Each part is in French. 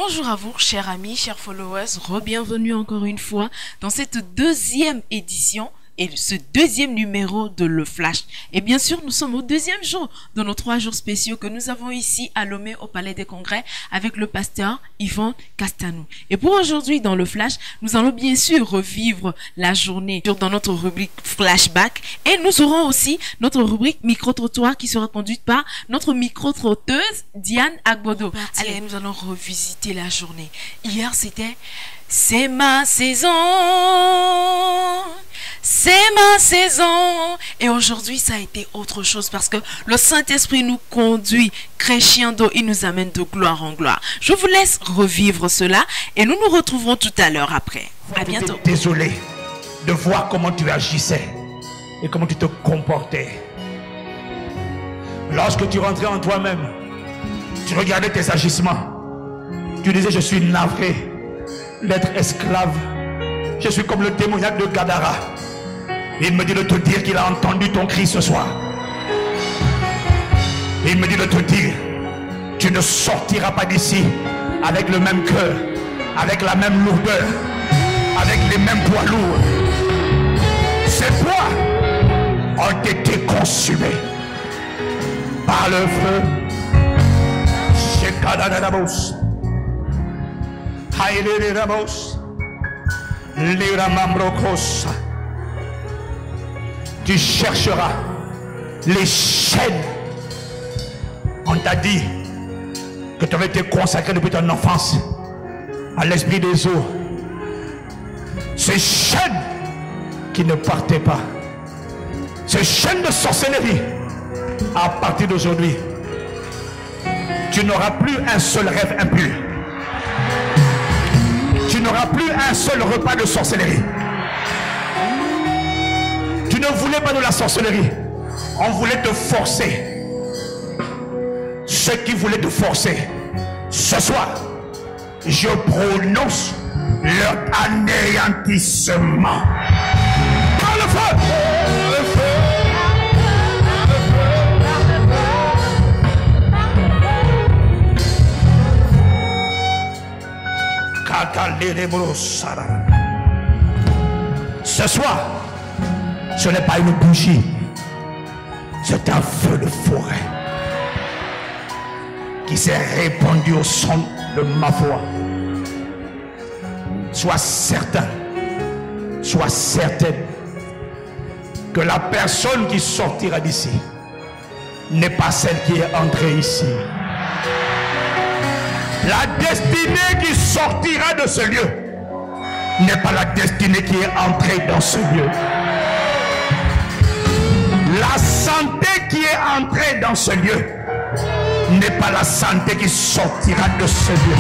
Bonjour à vous, chers amis, chers followers, re-bienvenue encore une fois dans cette deuxième édition et ce deuxième numéro de Le Flash. Et bien sûr, nous sommes au deuxième jour de nos 3 jours spéciaux que nous avons ici à Lomé au Palais des Congrès avec le pasteur Ivan Castanou. Et pour aujourd'hui dans Le Flash, nous allons bien sûr revivre la journée dans notre rubrique Flashback et nous aurons aussi notre rubrique Micro-trottoir qui sera conduite par notre micro-trotteuse Diane Agbodo. Allez, nous allons revisiter la journée. Hier, c'était « C'est ma saison ». C'est ma saison. Et aujourd'hui, ça a été autre chose parce que le Saint-Esprit nous conduit crescendo, il nous amène de gloire en gloire. Je vous laisse revivre cela et nous nous retrouverons tout à l'heure après. À bientôt. Désolé de voir comment tu agissais et comment tu te comportais. Lorsque tu rentrais en toi-même, tu regardais tes agissements. Tu disais, je suis navré d'être esclave. Je suis comme le démoniaque de Gadara. Il me dit de te dire qu'il a entendu ton cri ce soir. Il me dit de te dire, tu ne sortiras pas d'ici avec le même cœur, avec la même lourdeur, avec les mêmes poids lourds. Ces poids ont été consumés par le feu. Tu chercheras les chaînes. On t'a dit que tu avais été consacré depuis ton enfance à l'esprit des eaux. Ces chaînes qui ne partaient pas, ces chaînes de sorcellerie, à partir d'aujourd'hui, tu n'auras plus un seul rêve impur. Tu n'auras plus un seul repas de sorcellerie. Tu ne voulais pas de la sorcellerie. On voulait te forcer. Ceux qui voulaient te forcer, ce soir, je prononce leur anéantissement. Par le feu! Le feu! Ce soir, ce n'est pas une bougie, c'est un feu de forêt qui s'est répandu au son de ma voix. Sois certain, sois certaine que la personne qui sortira d'ici n'est pas celle qui est entrée ici. La destinée qui sortira de ce lieu n'est pas la destinée qui est entrée dans ce lieu. La santé qui est entrée dans ce lieu n'est pas la santé qui sortira de ce lieu.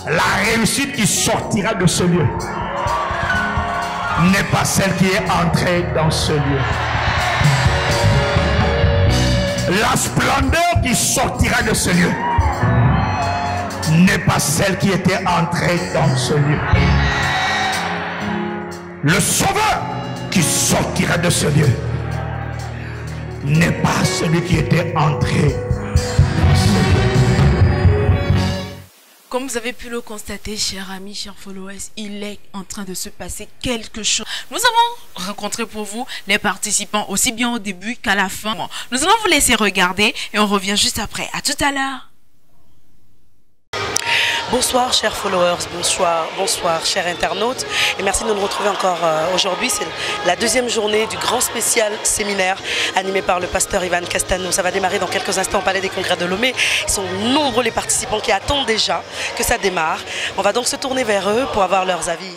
La réussite qui sortira de ce lieu n'est pas celle qui est entrée dans ce lieu. La splendeur qui sortira de ce lieu n'est pas celle qui était entrée dans ce lieu. Le sauveur qui sortira de ce lieu n'est pas celui qui était entré dans ce lieu. Comme vous avez pu le constater, chers amis, chers followers, il est en train de se passer quelque chose. Nous avons rencontré pour vous les participants aussi bien au début qu'à la fin. Nous allons vous laisser regarder et on revient juste après. À tout à l'heure. Bonsoir chers followers, bonsoir chers internautes et merci de nous retrouver encore aujourd'hui. C'est la deuxième journée du grand spécial séminaire animé par le pasteur Ivan Castanou. Ça va démarrer dans quelques instants au Palais des Congrès de Lomé. Ils sont nombreux les participants qui attendent déjà que ça démarre. On va donc se tourner vers eux pour avoir leurs avis.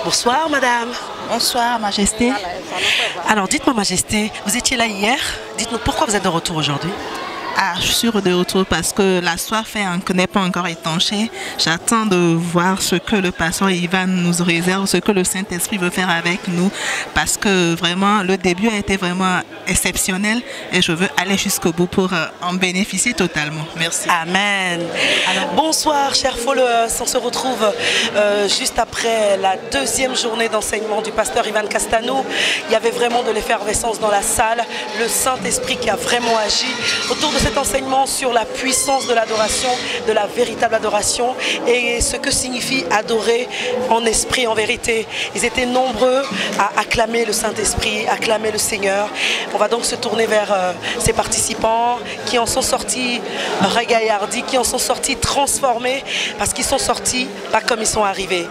Bonsoir madame. Bonsoir Majesté. Alors dites-moi Majesté, vous étiez là hier, dites-nous pourquoi vous êtes de retour aujourd'hui? Ah, je suis de retour parce que la soif n'est pas encore étanchée. J'attends de voir ce que le pasteur Ivan nous réserve, ce que le Saint-Esprit veut faire avec nous. Parce que vraiment, le début a été vraiment exceptionnel et je veux aller jusqu'au bout pour en bénéficier totalement. Merci. Amen. Alors, bonsoir, chers followers. On se retrouve juste après la deuxième journée d'enseignement du pasteur Ivan Castanou. Il y avait vraiment de l'effervescence dans la salle. Le Saint-Esprit qui a vraiment agi autour de cet enseignement sur la puissance de l'adoration, de la véritable adoration et ce que signifie adorer en esprit, en vérité. Ils étaient nombreux à acclamer le Saint-Esprit, acclamer le Seigneur. On va donc se tourner vers ces participants qui en sont sortis regaillardis, qui en sont sortis transformés parce qu'ils sont sortis pas comme ils sont arrivés.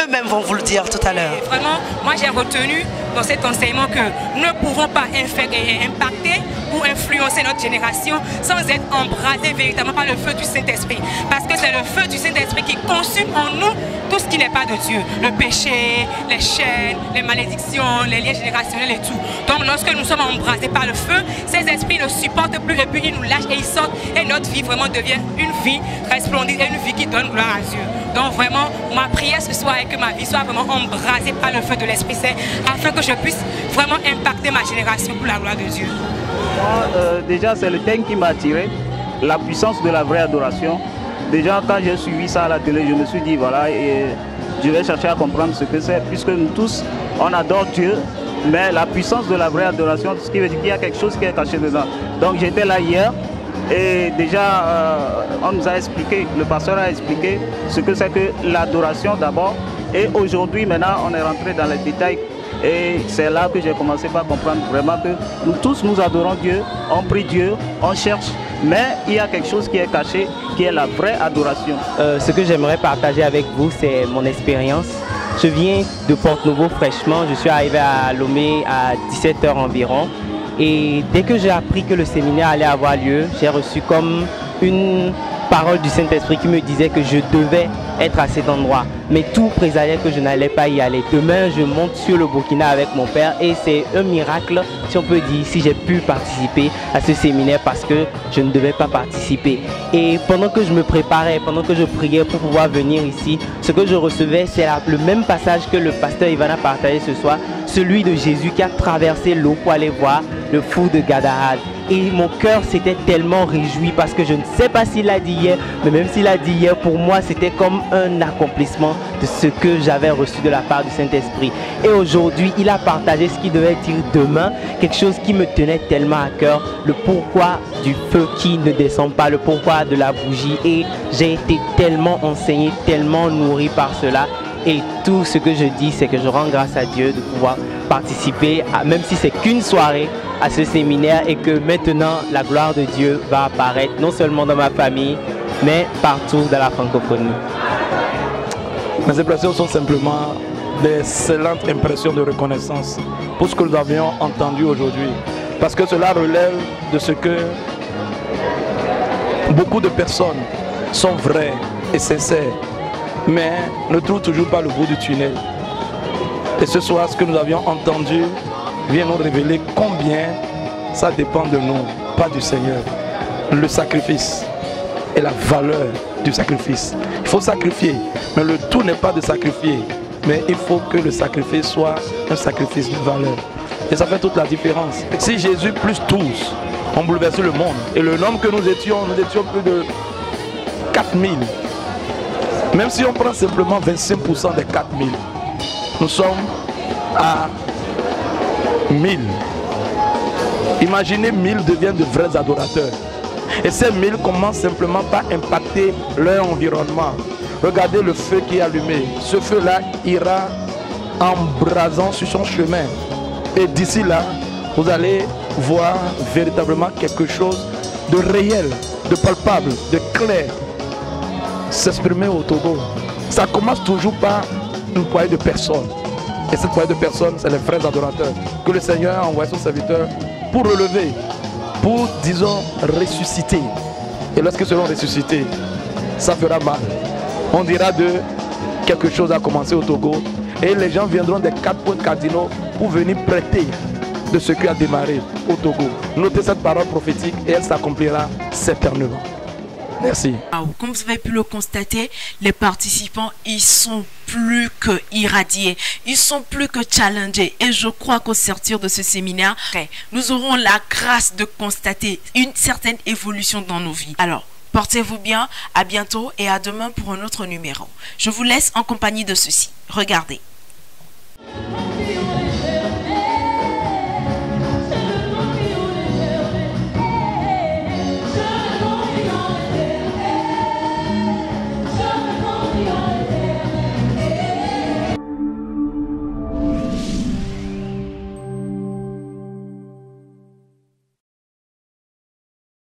Eux-mêmes vont vous le dire tout à l'heure. Vraiment, moi j'ai retenu dans cet enseignement que nous ne pouvons pas impacter ou influencer notre génération sans être embrasés véritablement par le feu du Saint-Esprit. Parce que c'est le feu du Saint-Esprit qui consume en nous tout ce qui n'est pas de Dieu. Le péché, les chaînes, les malédictions, les liens générationnels et tout. Donc lorsque nous sommes embrasés par le feu, ces esprits ne supportent plus et puis ils nous lâchent et ils sortent. Et notre vie vraiment devient une vie resplendide et une vie qui donne gloire à Dieu. Donc vraiment, ma prière ce soir est que ma vie soit vraiment embrasée par le feu de l'Esprit Saint afin que je puisse vraiment impacter ma génération pour la gloire de Dieu. Déjà, c'est le thème qui m'a attiré, la puissance de la vraie adoration. Déjà, quand j'ai suivi ça à la télé, je me suis dit, voilà, et je vais chercher à comprendre ce que c'est, puisque nous tous, on adore Dieu, mais la puissance de la vraie adoration, ce qui veut dire qu'il y a quelque chose qui est caché dedans. Donc, j'étais là hier, et déjà, on nous a expliqué, le pasteur a expliqué ce que c'est que l'adoration d'abord, et aujourd'hui, maintenant, on est rentré dans les détails. Et c'est là que j'ai commencé par comprendre vraiment que nous tous nous adorons Dieu, on prie Dieu, on cherche, mais il y a quelque chose qui est caché, qui est la vraie adoration. Ce que j'aimerais partager avec vous, c'est mon expérience. Je viens de Port-Nouveau fraîchement, je suis arrivé à Lomé à 17 h environ. Et dès que j'ai appris que le séminaire allait avoir lieu, j'ai reçu comme une parole du Saint-Esprit qui me disait que je devais être à cet endroit. Mais tout présageait que je n'allais pas y aller. Demain, je monte sur le Burkina avec mon père et c'est un miracle, si on peut dire, si j'ai pu participer à ce séminaire parce que je ne devais pas participer. Et pendant que je me préparais, pendant que je priais pour pouvoir venir ici, ce que je recevais, c'est le même passage que le pasteur Ivan a partagé ce soir, celui de Jésus qui a traversé l'eau pour aller voir le fou de Gadara. Et mon cœur s'était tellement réjoui parce que je ne sais pas s'il l'a dit hier, mais même s'il l'a dit hier, pour moi, c'était comme un accomplissement de ce que j'avais reçu de la part du Saint-Esprit. Et aujourd'hui, il a partagé ce qu'il devait dire demain, quelque chose qui me tenait tellement à cœur, le pourquoi du feu qui ne descend pas, le pourquoi de la bougie. Et j'ai été tellement enseigné, tellement nourri par cela. Et tout ce que je dis, c'est que je rends grâce à Dieu de pouvoir participer, même si c'est qu'une soirée, à ce séminaire et que maintenant la gloire de Dieu va apparaître non seulement dans ma famille, mais partout dans la francophonie. Mes impressions sont simplement d'excellentes impressions de reconnaissance pour ce que nous avions entendu aujourd'hui. Parce que cela relève de ce que beaucoup de personnes sont vraies et sincères, mais ne trouvent toujours pas le bout du tunnel. Et ce soir, ce que nous avions entendu vient nous révéler combien ça dépend de nous, pas du Seigneur. Le sacrifice et la valeur du sacrifice. Il faut sacrifier, mais le tout n'est pas de sacrifier, mais il faut que le sacrifice soit un sacrifice de valeur. Et ça fait toute la différence. Si Jésus plus tous ont bouleversé le monde, et le nombre que nous étions plus de 4000. Même si on prend simplement 25% des 4000, nous sommes à 1000. Imaginez 1000 deviennent de vrais adorateurs. Et ces 1000 commencent simplement par impacter leur environnement. Regardez le feu qui est allumé. Ce feu-là ira embrasant sur son chemin. Et d'ici là, vous allez voir véritablement quelque chose de réel, de palpable, de clair s'exprimer au Togo. Ça commence toujours par une poignée de personnes. Et cette poignée de personnes, c'est les vrais adorateurs que le Seigneur a envoyé son serviteur pour relever, pour, disons, ressusciter. Et lorsqu'ils seront ressuscités, ça fera mal. On dira de quelque chose a commencé au Togo et les gens viendront des 4 points cardinaux pour venir prêter de ce qui a démarré au Togo. Notez cette parole prophétique et elle s'accomplira certainement. Merci. Comme vous avez pu le constater, les participants, ils sont plus que irradiés, ils sont plus que challengés. Et je crois qu'au sortir de ce séminaire, nous aurons la grâce de constater une certaine évolution dans nos vies. Alors, portez-vous bien, à bientôt et à demain pour un autre numéro. Je vous laisse en compagnie de ceci. Regardez.